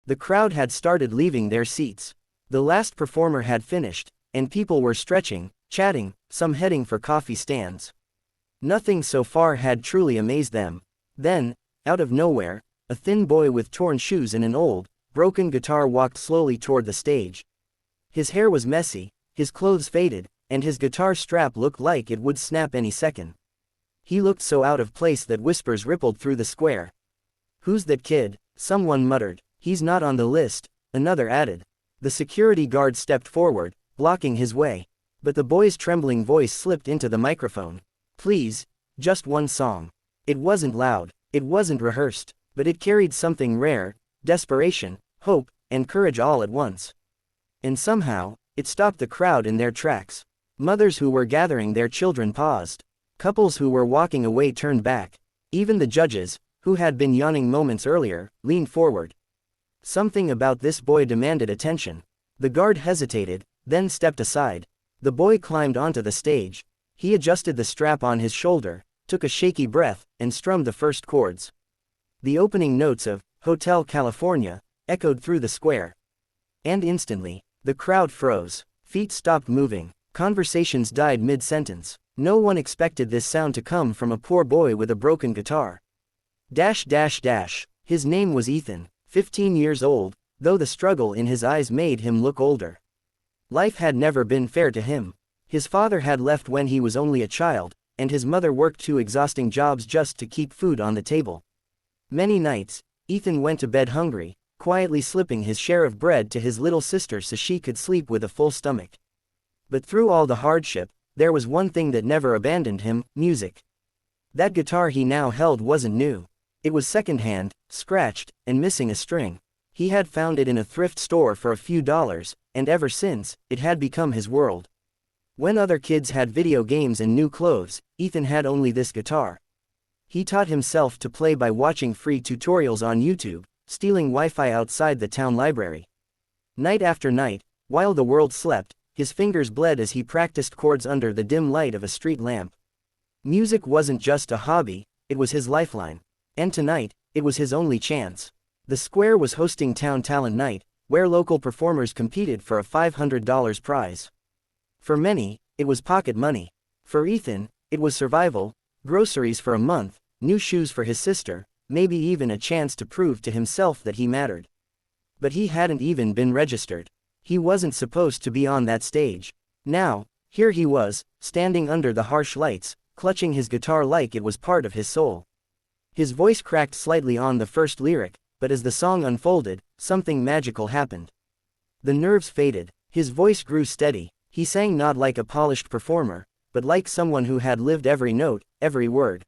The crowd had started leaving their seats. The last performer had finished, and people were stretching, chatting, some heading for coffee stands. Nothing so far had truly amazed them. Then, out of nowhere, a thin boy with torn shoes and an old, broken guitar walked slowly toward the stage. His hair was messy, his clothes faded, and his guitar strap looked like it would snap any second. He looked so out of place that whispers rippled through the square. "Who's that kid?" someone muttered. "He's not on the list," another added. The security guard stepped forward, blocking his way. But the boy's trembling voice slipped into the microphone. "Please, just one song." It wasn't loud, it wasn't rehearsed, but it carried something rare: desperation, hope, and courage all at once. And somehow, it stopped the crowd in their tracks. Mothers who were gathering their children paused. Couples who were walking away turned back. Even the judges, who had been yawning moments earlier, leaned forward. Something about this boy demanded attention. The guard hesitated, then stepped aside. The boy climbed onto the stage. He adjusted the strap on his shoulder, took a shaky breath, and strummed the first chords. The opening notes of Hotel California echoed through the square. And instantly, the crowd froze. Feet stopped moving. Conversations died mid-sentence. No one expected this sound to come from a poor boy with a broken guitar. His name was Ethan, 15 years old, though the struggle in his eyes made him look older. Life had never been fair to him. His father had left when he was only a child, and his mother worked 2 exhausting jobs just to keep food on the table. Many nights, Ethan went to bed hungry, quietly slipping his share of bread to his little sister so she could sleep with a full stomach. But through all the hardship, there was one thing that never abandoned him: music. That guitar he now held wasn't new. It was secondhand, scratched, and missing a string. He had found it in a thrift store for a few dollars, and ever since, it had become his world. When other kids had video games and new clothes, Ethan had only this guitar. He taught himself to play by watching free tutorials on YouTube, stealing Wi-Fi outside the town library. Night after night, while the world slept, his fingers bled as he practiced chords under the dim light of a street lamp. Music wasn't just a hobby, it was his lifeline. And tonight, it was his only chance. The square was hosting Town Talent Night, where local performers competed for a $500 prize. For many, it was pocket money. For Ethan, it was survival: groceries for a month, new shoes for his sister, maybe even a chance to prove to himself that he mattered. But he hadn't even been registered. He wasn't supposed to be on that stage. Now, here he was, standing under the harsh lights, clutching his guitar like it was part of his soul. His voice cracked slightly on the first lyric, but as the song unfolded, something magical happened. The nerves faded. His voice grew steady. He sang not like a polished performer, but like someone who had lived every note, every word.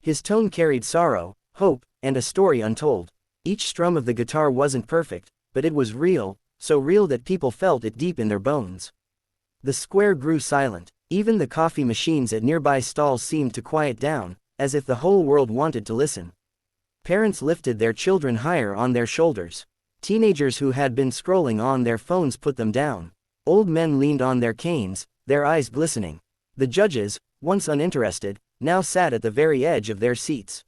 His tone carried sorrow, hope, and a story untold. Each strum of the guitar wasn't perfect, but it was real, so real that people felt it deep in their bones. The square grew silent. Even the coffee machines at nearby stalls seemed to quiet down, as if the whole world wanted to listen. Parents lifted their children higher on their shoulders. Teenagers who had been scrolling on their phones put them down. Old men leaned on their canes, their eyes glistening. The judges, once uninterested, now sat at the very edge of their seats.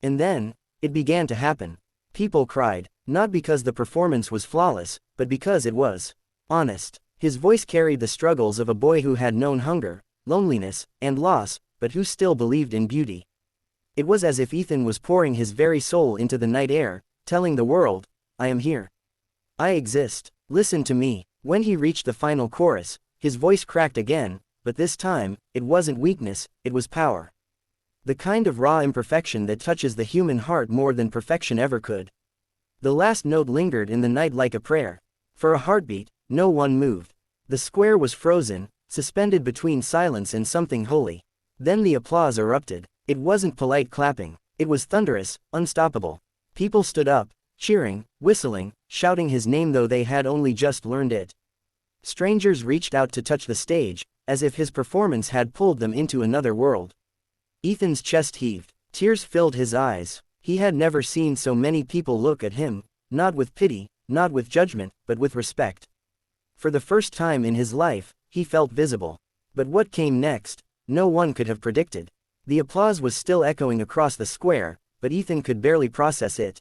And then, it began to happen. People cried, not because the performance was flawless, but because it was honest. His voice carried the struggles of a boy who had known hunger, loneliness, and loss, but who still believed in beauty. It was as if Ethan was pouring his very soul into the night air, telling the world, "I am here. I exist. Listen to me." When he reached the final chorus, his voice cracked again, but this time, it wasn't weakness, it was power. The kind of raw imperfection that touches the human heart more than perfection ever could. The last note lingered in the night like a prayer. For a heartbeat, no one moved. The square was frozen, suspended between silence and something holy. Then the applause erupted. It wasn't polite clapping. It was thunderous, unstoppable. People stood up, cheering, whistling, shouting his name though they had only just learned it. Strangers reached out to touch the stage, as if his performance had pulled them into another world. Ethan's chest heaved. Tears filled his eyes. He had never seen so many people look at him, not with pity, not with judgment, but with respect. For the first time in his life, he felt visible. But what came next, no one could have predicted. The applause was still echoing across the square, but Ethan could barely process it.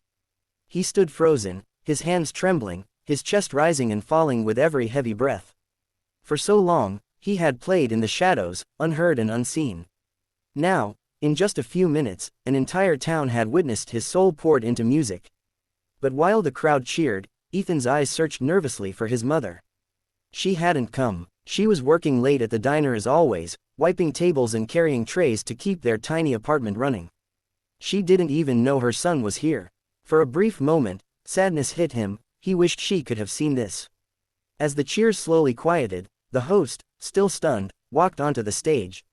He stood frozen, his hands trembling, his chest rising and falling with every heavy breath. For so long, he had played in the shadows, unheard and unseen. Now, in just a few minutes, an entire town had witnessed his soul poured into music. But while the crowd cheered, Ethan's eyes searched nervously for his mother. She hadn't come. She was working late at the diner as always, wiping tables and carrying trays to keep their tiny apartment running. She didn't even know her son was here. For a brief moment, sadness hit him. He wished she could have seen this. As the cheers slowly quieted, the host, still stunned, walked onto the stage.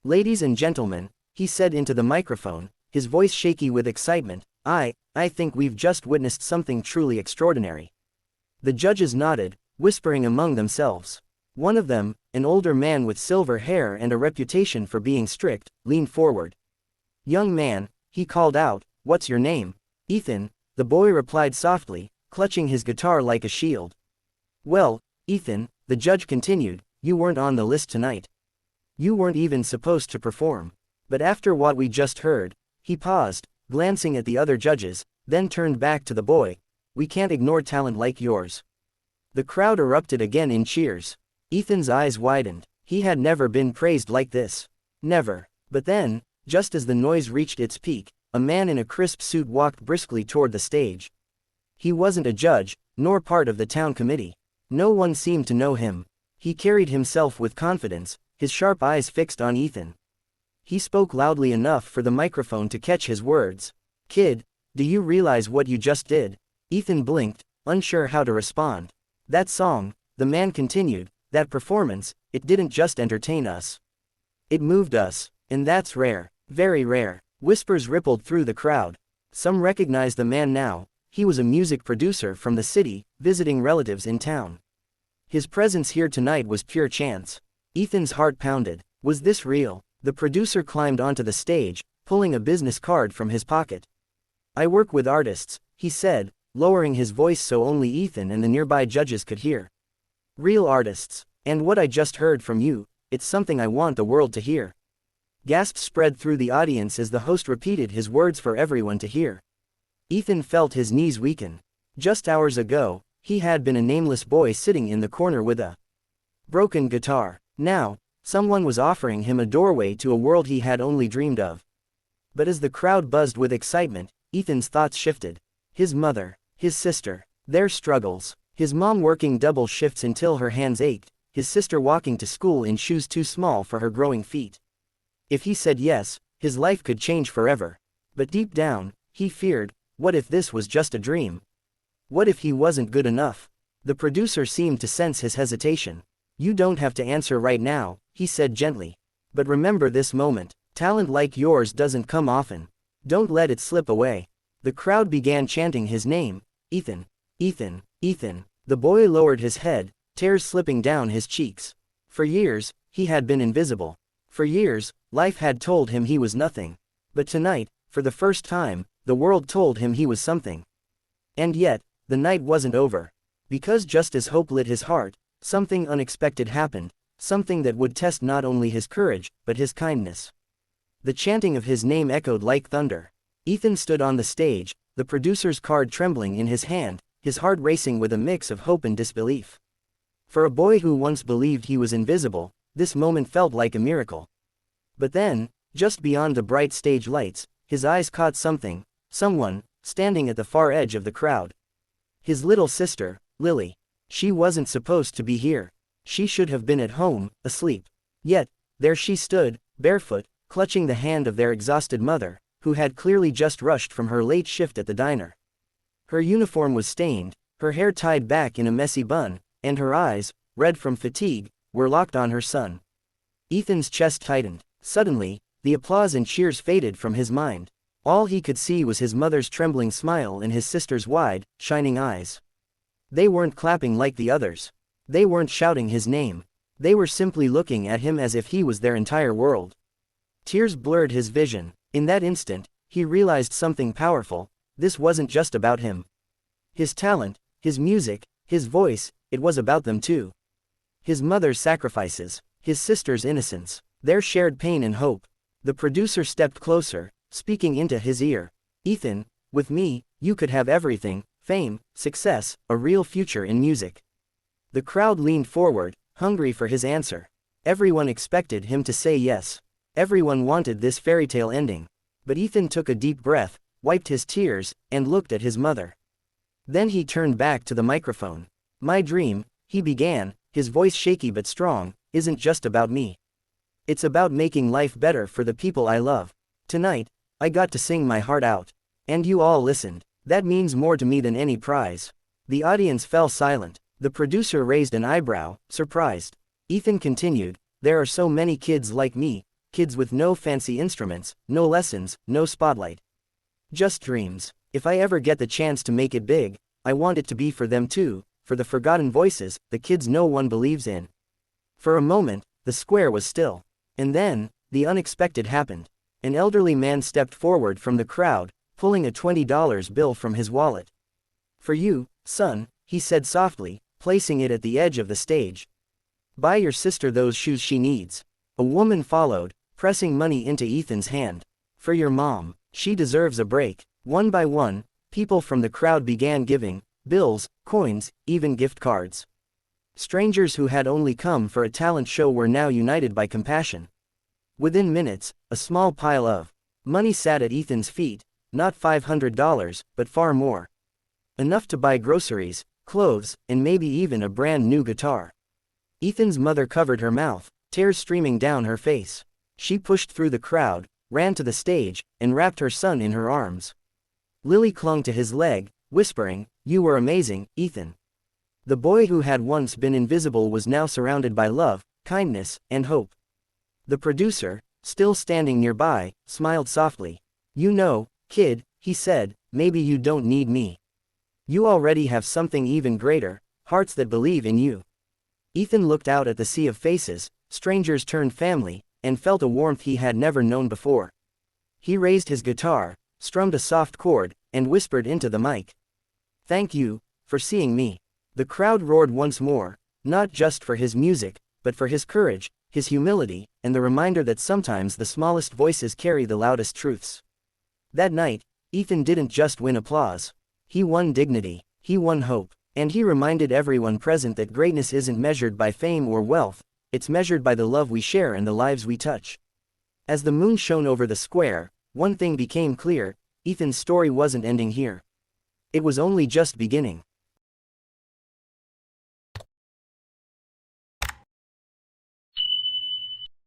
"Ladies and gentlemen," he said into the microphone, his voice shaky with excitement, I think we've just witnessed something truly extraordinary." The judges nodded, whispering among themselves. One of them, an older man with silver hair and a reputation for being strict, leaned forward. "Young man," he called out, "what's your name?" "Ethan," the boy replied softly, clutching his guitar like a shield. "Well, Ethan," the judge continued, "you weren't on the list tonight. You weren't even supposed to perform. But after what we just heard," he paused, glancing at the other judges, then turned back to the boy, "we can't ignore talent like yours." The crowd erupted again in cheers. Ethan's eyes widened. He had never been praised like this. Never. But then, just as the noise reached its peak, a man in a crisp suit walked briskly toward the stage. He wasn't a judge, nor part of the town committee. No one seemed to know him. He carried himself with confidence, his sharp eyes fixed on Ethan. He spoke loudly enough for the microphone to catch his words. "Kid, do you realize what you just did?" Ethan blinked, unsure how to respond. "That song," the man continued, "that performance, it didn't just entertain us. It moved us, and that's rare, very rare." Whispers rippled through the crowd. Some recognized the man now. He was a music producer from the city, visiting relatives in town. His presence here tonight was pure chance. Ethan's heart pounded. Was this real? The producer climbed onto the stage, pulling a business card from his pocket. "I work with artists," he said, lowering his voice so only Ethan and the nearby judges could hear. "Real artists. And what I just heard from you, it's something I want the world to hear." Gasps spread through the audience as the host repeated his words for everyone to hear. Ethan felt his knees weaken. Just hours ago, he had been a nameless boy sitting in the corner with a broken guitar. Now, someone was offering him a doorway to a world he had only dreamed of. But as the crowd buzzed with excitement, Ethan's thoughts shifted. His mother, his sister, their struggles, his mom working double shifts until her hands ached, his sister walking to school in shoes too small for her growing feet. If he said yes, his life could change forever. But deep down, he feared, what if this was just a dream? What if he wasn't good enough? The producer seemed to sense his hesitation. "You don't have to answer right now," he said gently. "But remember this moment. Talent like yours doesn't come often. Don't let it slip away." The crowd began chanting his name. "Ethan, Ethan, Ethan." The boy lowered his head, tears slipping down his cheeks. For years, he had been invisible. For years, life had told him he was nothing. But tonight, for the first time, the world told him he was something. And yet, the night wasn't over. Because just as hope lit his heart, something unexpected happened, something that would test not only his courage, but his kindness. The chanting of his name echoed like thunder. Ethan stood on the stage, the producer's card trembling in his hand, his heart racing with a mix of hope and disbelief. For a boy who once believed he was invisible, this moment felt like a miracle. But then, just beyond the bright stage lights, his eyes caught something, someone, standing at the far edge of the crowd. His little sister, Lily. She wasn't supposed to be here. She should have been at home, asleep. Yet, there she stood, barefoot, clutching the hand of their exhausted mother, who had clearly just rushed from her late shift at the diner. Her uniform was stained, her hair tied back in a messy bun, and her eyes, red from fatigue, were locked on her son. Ethan's chest tightened. Suddenly, the applause and cheers faded from his mind. All he could see was his mother's trembling smile and his sister's wide, shining eyes. They weren't clapping like the others. They weren't shouting his name. They were simply looking at him as if he was their entire world. Tears blurred his vision. In that instant, he realized something powerful. This wasn't just about him. His talent, his music, his voice, it was about them too. His mother's sacrifices, his sister's innocence, their shared pain and hope. The producer stepped closer, speaking into his ear. "Ethan, with me, you could have everything," fame, success, a real future in music. The crowd leaned forward, hungry for his answer. Everyone expected him to say yes. Everyone wanted this fairy tale ending. But Ethan took a deep breath, wiped his tears, and looked at his mother. Then he turned back to the microphone. My dream, he began, his voice shaky but strong, isn't just about me. It's about making life better for the people I love. Tonight, I got to sing my heart out. And you all listened. That means more to me than any prize. The audience fell silent. The producer raised an eyebrow, surprised. Ethan continued, there are so many kids like me, kids with no fancy instruments, no lessons, no spotlight. Just dreams. If I ever get the chance to make it big, I want it to be for them too, for the forgotten voices, the kids no one believes in. For a moment, the square was still. And then, the unexpected happened. An elderly man stepped forward from the crowd, pulling a $20 bill from his wallet. For you, son, he said softly, placing it at the edge of the stage. Buy your sister those shoes she needs. A woman followed, pressing money into Ethan's hand. For your mom, she deserves a break. One by one, people from the crowd began giving, bills, coins, even gift cards. Strangers who had only come for a talent show were now united by compassion. Within minutes, a small pile of money sat at Ethan's feet, not $500, but far more. Enough to buy groceries, clothes, and maybe even a brand new guitar. Ethan's mother covered her mouth, tears streaming down her face. She pushed through the crowd, ran to the stage, and wrapped her son in her arms. Lily clung to his leg, whispering, "You were amazing, Ethan." The boy who had once been invisible was now surrounded by love, kindness, and hope. The producer, still standing nearby, smiled softly. You know, kid, he said, maybe you don't need me. You already have something even greater, hearts that believe in you. Ethan looked out at the sea of faces, strangers turned family, and felt a warmth he had never known before. He raised his guitar, strummed a soft chord, and whispered into the mic. Thank you, for seeing me. The crowd roared once more, not just for his music, but for his courage, his humility, and the reminder that sometimes the smallest voices carry the loudest truths. That night, Ethan didn't just win applause. He won dignity, he won hope, and he reminded everyone present that greatness isn't measured by fame or wealth, it's measured by the love we share and the lives we touch. As the moon shone over the square, one thing became clear, Ethan's story wasn't ending here. It was only just beginning.